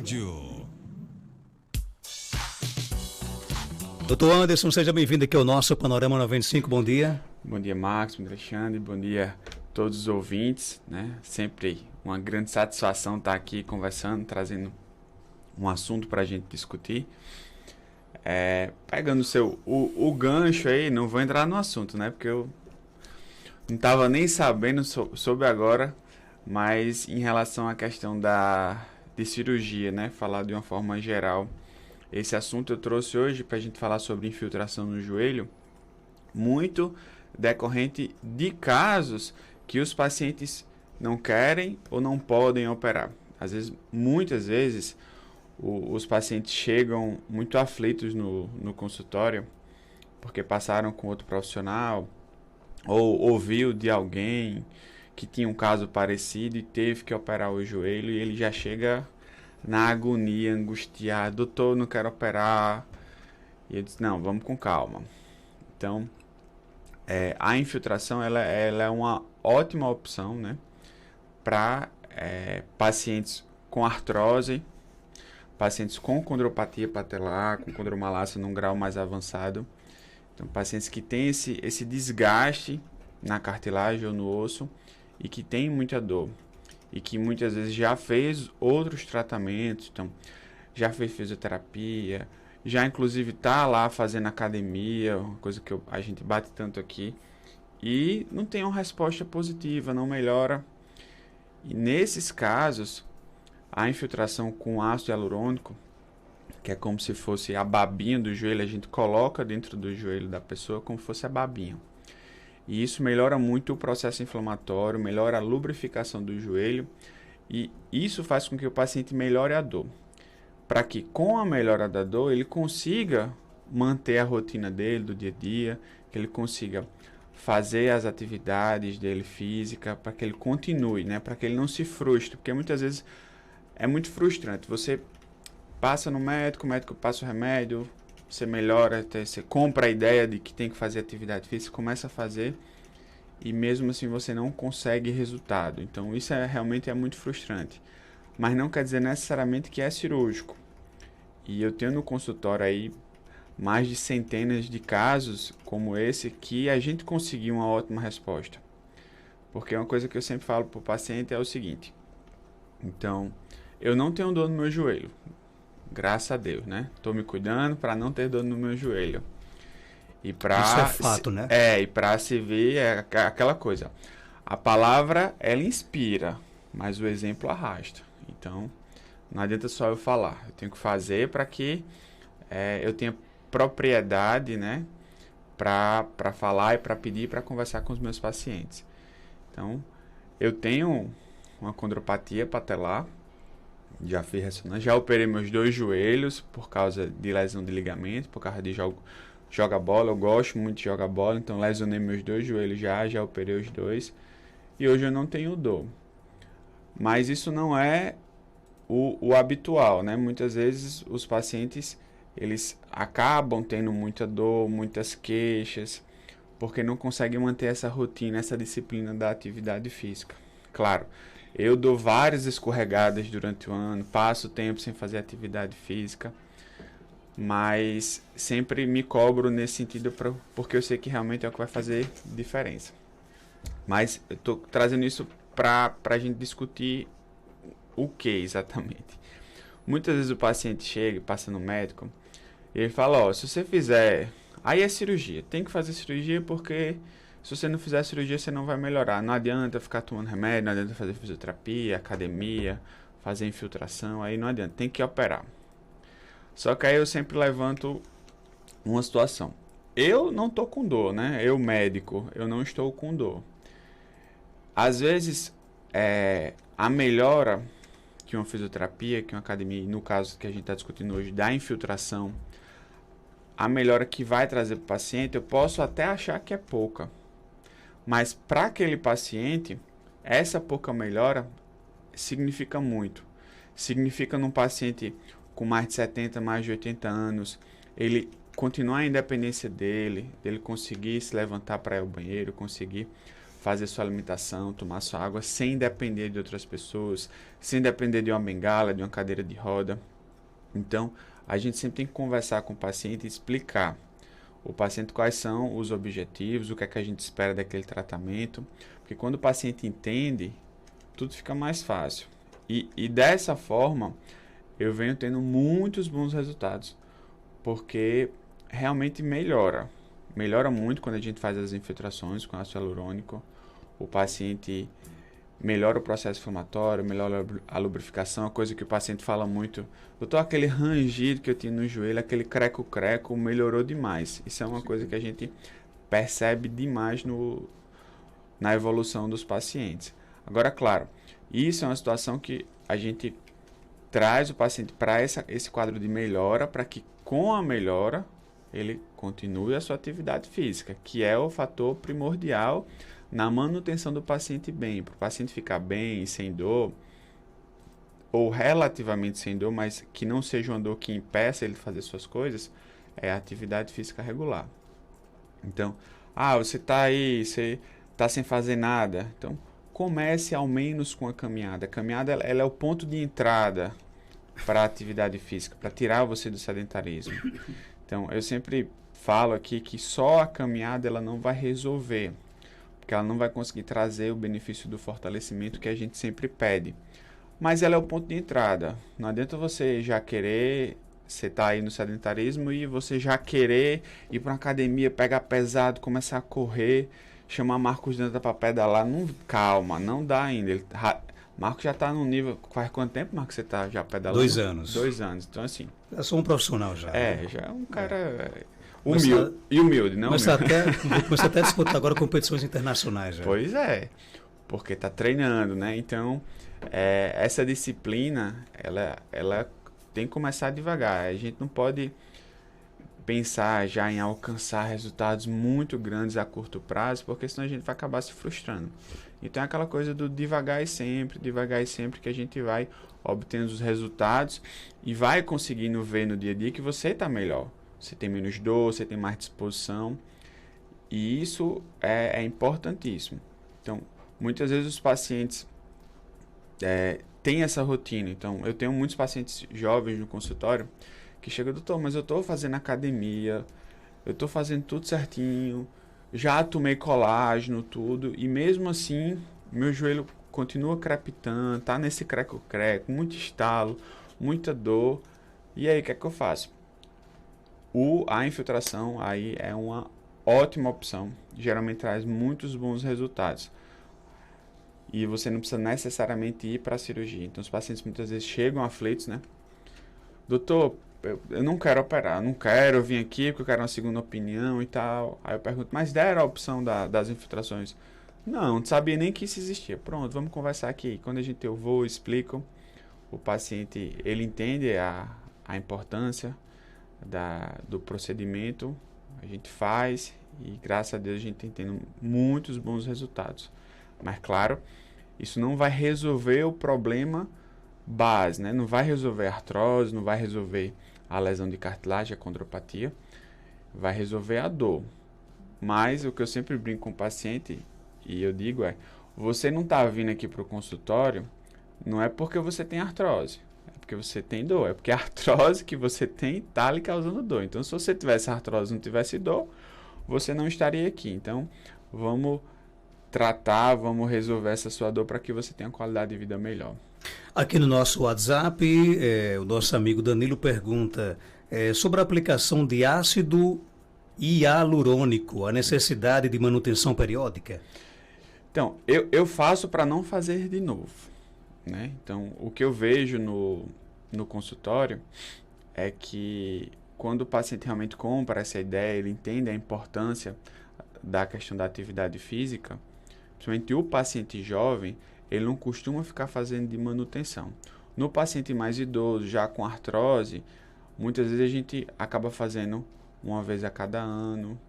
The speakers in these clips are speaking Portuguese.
Rádio. Doutor Anderson, seja bem-vindo aqui ao nosso Panorama 95, bom dia. Bom dia, Marcos, bom dia, Alexandre, bom dia a todos os ouvintes, né? Sempre uma grande satisfação estar aqui conversando, trazendo um assunto para a gente discutir. Pegando o gancho aí, não vou entrar no assunto, né? Porque eu não estava nem sabendo sobre agora, mas em relação à questão de cirurgia, né? Falar de uma forma geral. Esse assunto eu trouxe hoje para a gente falar sobre infiltração no joelho, muito decorrente de casos que os pacientes não querem ou não podem operar. Às vezes, muitas vezes, os pacientes chegam muito aflitos no consultório porque passaram com outro profissional ou ouviu de alguém que tinha um caso parecido e teve que operar o joelho e ele já chega na agonia, angustiado, doutor, não quero operar. E eu disse, não, vamos com calma. Então, a infiltração ela é uma ótima opção, né, para pacientes com artrose, pacientes com condropatia patelar, com condromalácia num grau mais avançado. Então, pacientes que têm esse desgaste na cartilagem ou no osso e que têm muita dor. E que muitas vezes já fez outros tratamentos, então já fez fisioterapia, já inclusive está lá fazendo academia, uma coisa que a gente bate tanto aqui, e não tem uma resposta positiva, não melhora. E nesses casos, a infiltração com ácido hialurônico, que é como se fosse a babinha do joelho, a gente coloca dentro do joelho da pessoa como se fosse a babinha. E isso melhora muito o processo inflamatório, melhora a lubrificação do joelho e isso faz com que o paciente melhore a dor. Para que com a melhora da dor ele consiga manter a rotina dele do dia a dia, que ele consiga fazer as atividades dele física, para que ele continue, né? Para que ele não se frustre, porque muitas vezes é muito frustrante. Você passa no médico, o médico passa o remédio, você melhora, você compra a ideia de que tem que fazer atividade física, começa a fazer e mesmo assim você não consegue resultado. Então isso realmente é muito frustrante. Mas não quer dizer necessariamente que é cirúrgico. E eu tenho no consultório aí mais de centenas de casos como esse que a gente conseguiu uma ótima resposta. Porque uma coisa que eu sempre falo para o paciente é o seguinte. Então, eu não tenho dor no meu joelho. Graças a Deus, né? Tô me cuidando para não ter dor no meu joelho. E pra, isso é fato, né? E para se ver é aquela coisa. A palavra, ela inspira, mas o exemplo arrasta. Então, não adianta só eu falar. Eu tenho que fazer para que eu tenha propriedade, né? Para falar e para pedir, para conversar com os meus pacientes. Então, eu tenho uma condropatia patelar. Já fiz ressonância, já operei meus 2 joelhos por causa de lesão de ligamento, por causa de joga bola, eu gosto muito de jogar bola, então lesionei meus 2 joelhos já operei os 2 e hoje eu não tenho dor. Mas isso não é o habitual, né? Muitas vezes os pacientes eles acabam tendo muita dor, muitas queixas, porque não conseguem manter essa rotina, essa disciplina da atividade física. Claro, eu dou várias escorregadas durante o ano, passo tempo sem fazer atividade física, mas sempre me cobro nesse sentido porque eu sei que realmente é o que vai fazer diferença. Mas eu estou trazendo isso para a gente discutir o que exatamente. Muitas vezes o paciente chega, passa no médico, e ele fala, se você fizer... Aí é cirurgia, tem que fazer cirurgia porque... Se você não fizer cirurgia, você não vai melhorar. Não adianta ficar tomando remédio, não adianta fazer fisioterapia, academia, fazer infiltração, aí não adianta, tem que operar. Só que aí eu sempre levanto uma situação. Eu não estou com dor, né? Eu, médico, eu não estou com dor. Às vezes, a melhora que uma fisioterapia, que uma academia, no caso que a gente está discutindo hoje, da infiltração, a melhora que vai trazer para o paciente, eu posso até achar que é pouca. Mas para aquele paciente, essa pouca melhora significa muito. Significa num paciente com mais de 70, mais de 80 anos, ele continuar a independência dele conseguir se levantar para ir ao banheiro, conseguir fazer sua alimentação, tomar sua água sem depender de outras pessoas, sem depender de uma bengala, de uma cadeira de roda. Então, a gente sempre tem que conversar com o paciente e explicar o paciente quais são os objetivos, o que é que a gente espera daquele tratamento, porque quando o paciente entende, tudo fica mais fácil. E dessa forma, eu venho tendo muitos bons resultados, porque realmente melhora muito quando a gente faz as infiltrações com ácido hialurônico. O paciente melhora o processo inflamatório, melhora a lubrificação, a coisa que o paciente fala muito. Doutor, aquele rangido que eu tinha no joelho, aquele creco-creco, melhorou demais. Isso é uma coisa que a gente percebe demais na evolução dos pacientes. Agora, claro, isso é uma situação que a gente traz o paciente para esse quadro de melhora, para que com a melhora ele continue a sua atividade física, que é o fator primordial na manutenção do paciente bem. Para o paciente ficar bem, sem dor, ou relativamente sem dor, mas que não seja uma dor que impeça ele de fazer suas coisas, é a atividade física regular. Então, você está aí, você está sem fazer nada. Então, comece ao menos com a caminhada. A caminhada ela é o ponto de entrada para a atividade física, para tirar você do sedentarismo. Então, eu sempre falo aqui que só a caminhada ela não vai resolver, porque ela não vai conseguir trazer o benefício do fortalecimento que a gente sempre pede. Mas ela é o ponto de entrada. Não adianta você já querer, você está aí no sedentarismo e você já querer ir para uma academia, pegar pesado, começar a correr, chamar Marcos Danta para pedalar. Não, calma, não dá ainda. Marcos já está no nível... Faz quanto tempo, Marcos, você está já pedalando? 2 anos. 2 anos. Então, assim... Eu sou um profissional já. Já é um cara humilde. E humilde, não humilde. Vou começar até a disputar agora competições internacionais. Já. Pois é, porque está treinando, né? Então, essa disciplina, ela tem que começar devagar. A gente não pode pensar já em alcançar resultados muito grandes a curto prazo, porque senão a gente vai acabar se frustrando. Então é aquela coisa do devagar e sempre que a gente vai obtendo os resultados e vai conseguindo ver no dia a dia que você está melhor. Você tem menos dor, você tem mais disposição. E isso é importantíssimo. Então, muitas vezes os pacientes têm essa rotina. Então, eu tenho muitos pacientes jovens no consultório que chegam, doutor, mas eu estou fazendo academia, eu estou fazendo tudo certinho, já tomei colágeno, tudo, e mesmo assim, meu joelho continua crepitando, tá nesse creco-creco, muito estalo, muita dor. E aí, o que é que eu faço? A infiltração aí é uma ótima opção, geralmente traz muitos bons resultados. E você não precisa necessariamente ir para a cirurgia. Então, os pacientes muitas vezes chegam aflitos, né? Doutor, eu não quero operar, não quero vir aqui porque eu quero uma segunda opinião e tal. Aí eu pergunto, mas deram a opção das infiltrações? Não sabia nem que isso existia. Pronto, vamos conversar aqui. Quando eu vou, explico, o paciente, ele entende a importância do procedimento, a gente faz e graças a Deus a gente tem tendo muitos bons resultados. Mas claro, isso não vai resolver o problema base, né? Não vai resolver a artrose, não vai resolver a lesão de cartilagem, a condropatia, vai resolver a dor. Mas o que eu sempre brinco com o paciente, e eu digo você não está vindo aqui para o consultório, não é porque você tem artrose, é porque você tem dor, é porque a artrose que você tem está lhe causando dor. Então, se você tivesse artrose e não tivesse dor, você não estaria aqui. Então, vamos tratar, vamos resolver essa sua dor para que você tenha uma qualidade de vida melhor. Aqui no nosso WhatsApp, o nosso amigo Danilo pergunta sobre a aplicação de ácido hialurônico, a necessidade de manutenção periódica. Então, eu faço para não fazer de novo, né? Então, o que eu vejo no consultório é que quando o paciente realmente compra essa ideia, ele entende a importância da questão da atividade física, principalmente o paciente jovem, ele não costuma ficar fazendo de manutenção. No paciente mais idoso, já com artrose, muitas vezes a gente acaba fazendo uma vez a cada ano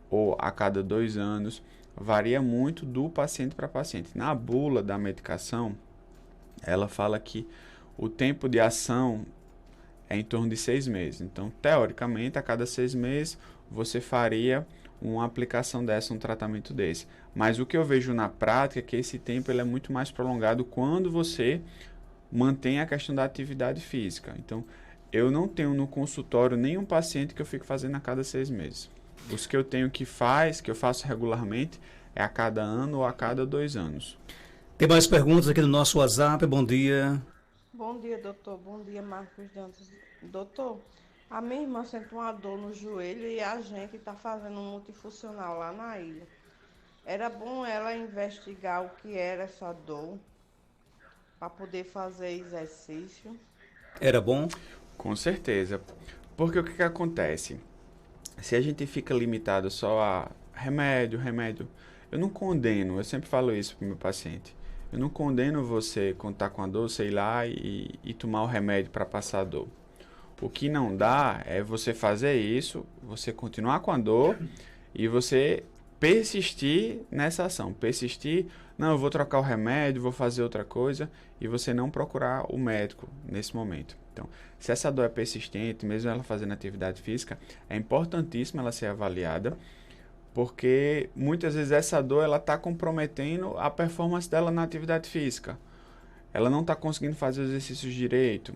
ou a cada 2 anos. Varia muito do paciente para paciente. Na bula da medicação, ela fala que o tempo de ação é em torno de 6 meses. Então, teoricamente, a cada 6 meses, você faria uma aplicação dessa, um tratamento desse. Mas o que eu vejo na prática é que esse tempo ele é muito mais prolongado quando você mantém a questão da atividade física. Então, eu não tenho no consultório nenhum paciente que eu fico fazendo a cada 6 meses. Os que eu tenho que eu faço regularmente, é a cada ano ou a cada 2 anos. Tem mais perguntas aqui no nosso WhatsApp. Bom dia. Bom dia, doutor. Bom dia, Marcos Dantas. Doutor, a minha irmã sente uma dor no joelho e a gente está fazendo um multifuncional lá na ilha. Era bom ela investigar o que era essa dor para poder fazer exercício. Era bom? Com certeza. Porque o que acontece? Se a gente fica limitado só a remédio, eu não condeno, eu sempre falo isso para o meu paciente. Eu não condeno você, quando está com a dor, você ir lá e tomar o remédio para passar a dor. O que não dá é você fazer isso, você continuar com a dor e você persistir nessa ação. Persistir, não, eu vou trocar o remédio, vou fazer outra coisa, e você não procurar o médico nesse momento. Então, se essa dor é persistente, mesmo ela fazendo atividade física, é importantíssimo ela ser avaliada, porque muitas vezes essa dor ela está comprometendo a performance dela na atividade física. Ela não está conseguindo fazer os exercícios direito.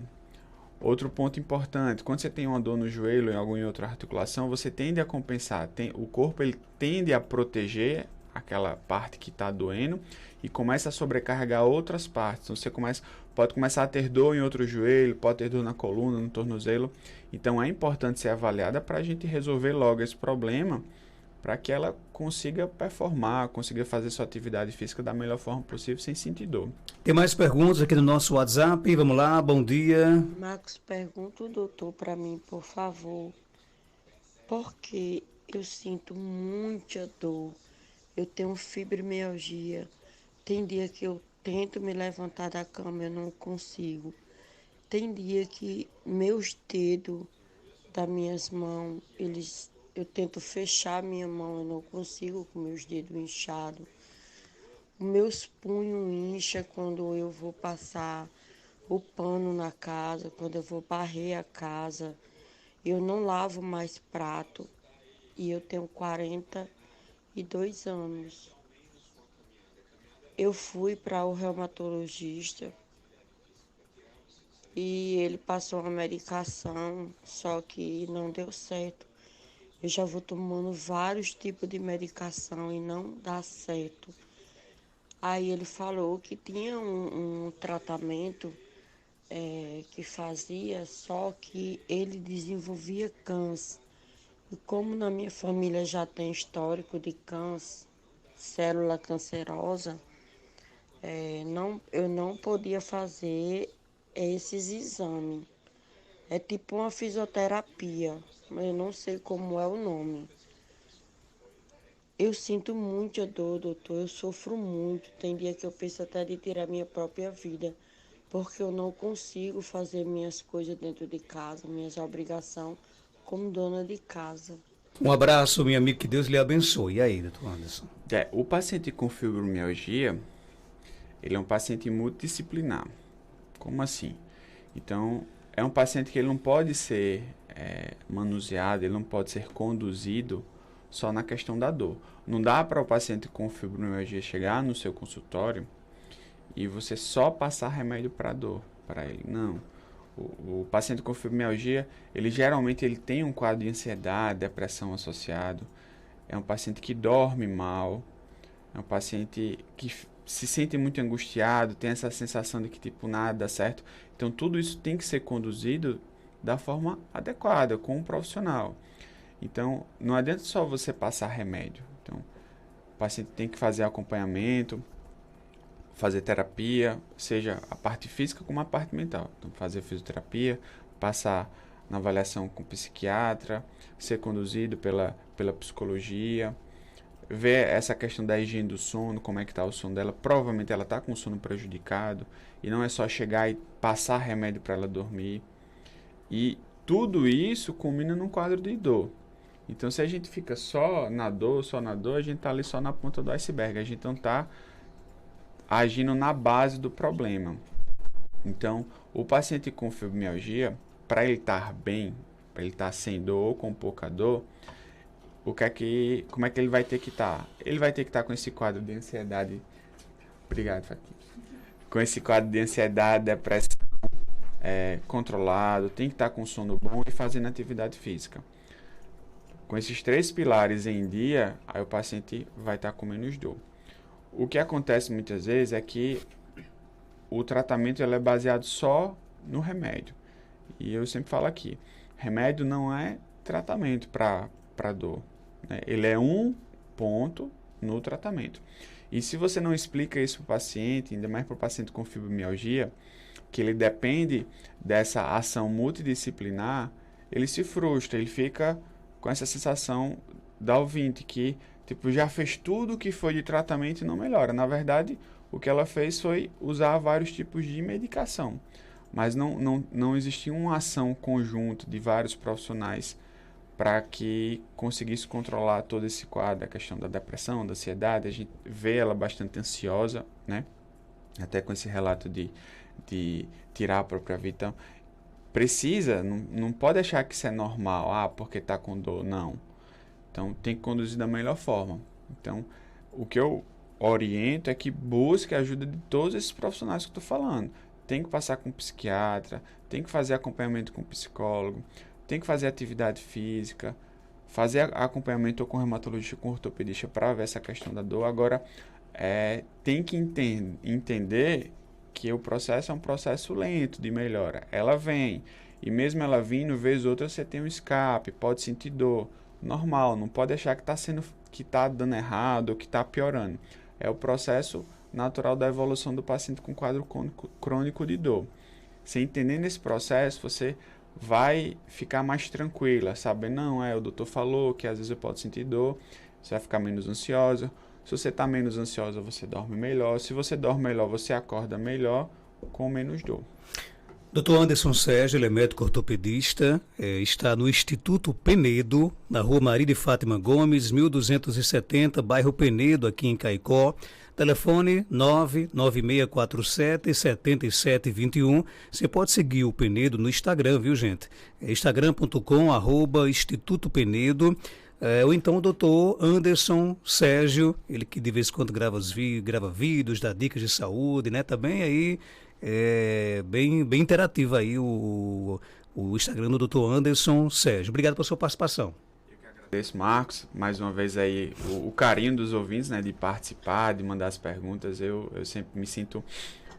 Outro ponto importante, quando você tem uma dor no joelho ou em alguma outra articulação, você tende a compensar. O corpo ele tende a proteger aquela parte que está doendo e começa a sobrecarregar outras partes. Então, você pode começar a ter dor em outro joelho, pode ter dor na coluna, no tornozelo. Então, é importante ser avaliada para a gente resolver logo esse problema, para que ela consiga performar, consiga fazer sua atividade física da melhor forma possível, sem sentir dor. Tem mais perguntas aqui no nosso WhatsApp. Vamos lá, bom dia. Marcos, pergunta o doutor para mim, por favor, porque eu sinto muita dor, eu tenho fibromialgia, tem dia que eu tento me levantar da cama, eu não consigo, tem dia que meus dedos das minhas mãos, eu tento fechar minha mão, eu não consigo com meus dedos inchados. Os meus punhos incham quando eu vou passar o pano na casa, quando eu vou varrer a casa. Eu não lavo mais prato e eu tenho 42 anos. Eu fui para o reumatologista e ele passou uma medicação, só que não deu certo. Eu já vou tomando vários tipos de medicação e não dá certo. Aí ele falou que tinha um tratamento que fazia, só que ele desenvolvia câncer. E como na minha família já tem histórico de câncer, célula cancerosa, eu não podia fazer esses exames. É tipo uma fisioterapia, mas eu não sei como é o nome. Eu sinto muita dor, doutor, eu sofro muito. Tem dia que eu penso até de tirar minha própria vida, porque eu não consigo fazer minhas coisas dentro de casa, minhas obrigações como dona de casa. Um abraço, meu amigo, que Deus lhe abençoe. E aí, doutor Anderson? O paciente com fibromialgia, ele é um paciente multidisciplinar. Como assim? Então, é um paciente que ele não pode ser manuseado, ele não pode ser conduzido só na questão da dor. Não dá para o paciente com fibromialgia chegar no seu consultório e você só passar remédio para dor para ele. Não. O paciente com fibromialgia, ele geralmente tem um quadro de ansiedade, depressão associado. É um paciente que dorme mal. É um paciente que se sente muito angustiado, tem essa sensação de que tipo nada dá certo. Então tudo isso tem que ser conduzido da forma adequada, com um profissional. Então não adianta só você passar remédio. Então o paciente tem que fazer acompanhamento, fazer terapia, seja a parte física como a parte mental. Então fazer fisioterapia, passar na avaliação com o psiquiatra, ser conduzido pela psicologia, ver essa questão da higiene do sono, como é que está o sono dela. Provavelmente ela está com o sono prejudicado e não é só chegar e passar remédio para ela dormir. E tudo isso culmina num quadro de dor. Então, se a gente fica só na dor, a gente está ali só na ponta do iceberg. A gente não está agindo na base do problema. Então, o paciente com fibromialgia, para ele estar bem, para ele estar sem dor ou com pouca dor, como é que ele vai ter que estar? Ele vai ter que estar com esse quadro de ansiedade. Obrigado, Fatinha. Com esse quadro de ansiedade, depressão controlado, tem que estar com sono bom e fazendo atividade física. Com esses 3 pilares em dia, aí o paciente vai estar com menos dor. O que acontece muitas vezes é que o tratamento ele é baseado só no remédio. E eu sempre falo aqui, remédio não é tratamento para dor, né? Ele é um ponto no tratamento. E se você não explica isso para o paciente, ainda mais para o paciente com fibromialgia, que ele depende dessa ação multidisciplinar, ele se frustra, ele fica com essa sensação da ouvinte que tipo, já fez tudo o que foi de tratamento e não melhora. Na verdade, o que ela fez foi usar vários tipos de medicação, mas não existia uma ação conjunta de vários profissionais para que conseguisse controlar todo esse quadro, a questão da depressão, da ansiedade. A gente vê ela bastante ansiosa, né? Até com esse relato de tirar a própria vida. Então, precisa, não pode achar que isso é normal, porque está com dor, não. Então, tem que conduzir da melhor forma. Então, o que eu oriento é que busque a ajuda de todos esses profissionais que eu estou falando. Tem que passar com um psiquiatra, tem que fazer acompanhamento com um psicólogo, tem que fazer atividade física, fazer acompanhamento com reumatologista, com ortopedista para ver essa questão da dor. Agora, tem que entender que o processo é um processo lento de melhora. Ela vem, e mesmo ela vindo, vez ou outra você tem um escape, pode sentir dor. Normal, não pode achar que está dando errado ou que está piorando. É o processo natural da evolução do paciente com quadro crônico de dor. Se entendendo esse processo, você vai ficar mais tranquila, sabendo, não, o doutor falou que às vezes eu posso sentir dor, você vai ficar menos ansiosa. Se você está menos ansiosa, você dorme melhor. Se você dorme melhor, você acorda melhor com menos dor. Dr. Anderson Sérgio, ele é médico ortopedista, está no Instituto Penedo, na rua Maria de Fátima Gomes, 1270, bairro Penedo, aqui em Caicó. Telefone 99647-7721. Você pode seguir o Penedo no Instagram, viu, gente? instagram.com/Instituto Penedo. Ou então o doutor Anderson Sérgio, ele que de vez em quando grava vídeos, dá dicas de saúde, né? Também aí bem interativo aí o Instagram do doutor Anderson Sérgio. Obrigado pela sua participação. Eu que agradeço, Marcos, mais uma vez aí o carinho dos ouvintes, né? De participar, de mandar as perguntas. Eu sempre me sinto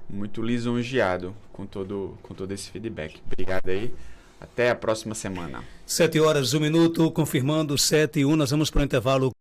muito lisonjeado com todo esse feedback. Obrigado aí. Até a próxima semana. 7h01, confirmando 7h01, nós vamos para o intervalo.